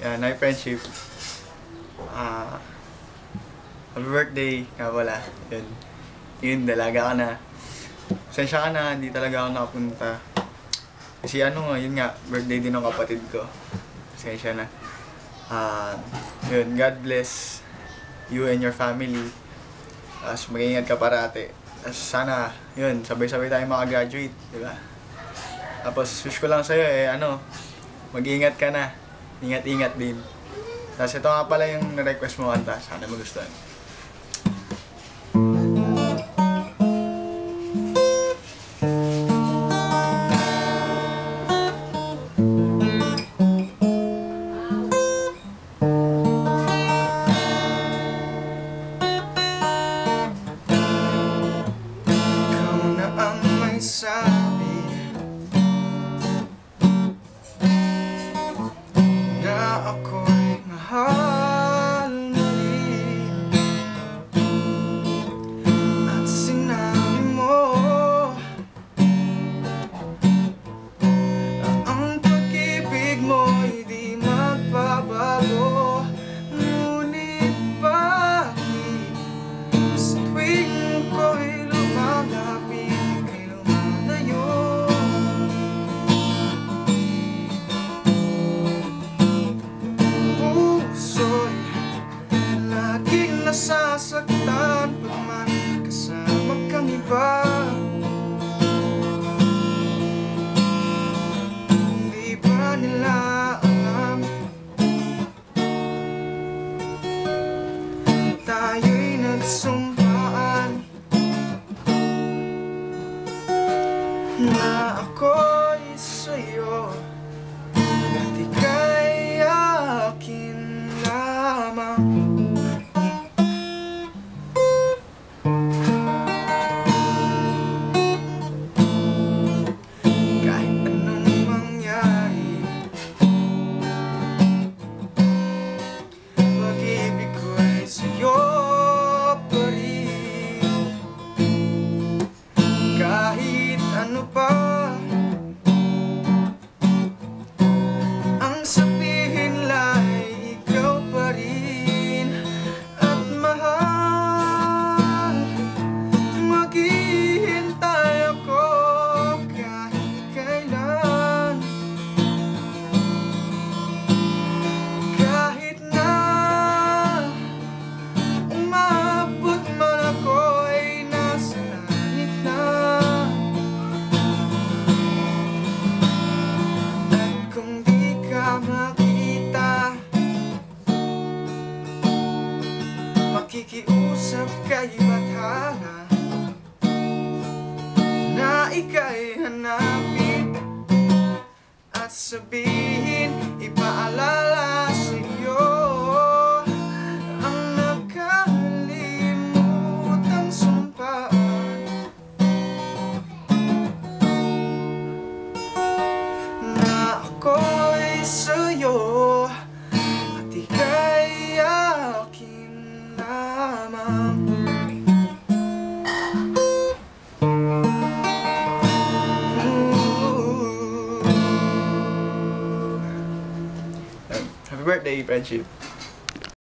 Yan, my friendship. Happy birthday nga pala. Yun, dalaga ka na. Pasensya ka na, hindi talaga ako nakapunta. Kasi yun nga, birthday din ng kapatid ko. Pasensya na. Yun, God bless you and your family. Tapos mag-iingat ka parati. Tapos sana, yun, sabay-sabay tayo makagraduate, di ba? Tapos wish ko lang sa'yo mag-iingat ka na. Ingat-ingat din. Tapos ito nga pala yung na-request mo kanta. Sana magustuhan. Sabi na ako'y mahal mo rin, at sinabi mo na ang pag-ibig mo'y di magbabago. Ngunit bakit sa tuwing ko'y lumalapit nasasaktan pag may kasama kang iba? Hindi ba nila alam tayo'y nagsumpaan na ako'y sa'yo at ika'y akin lamang? Ano pa ang sabihin la'y ikaw pa rin at mahal. Maghihintay ako kahit kailan, kahit na umabot man ako'y nasa langit na. Makita, makikiusap kay bathala na ika'y hanapin at sabihin, ipaalala sa'yo ang nakalimutang sumpaan na ako'y sa'yo at ika'y akin lamang. Happy birthday, friendship.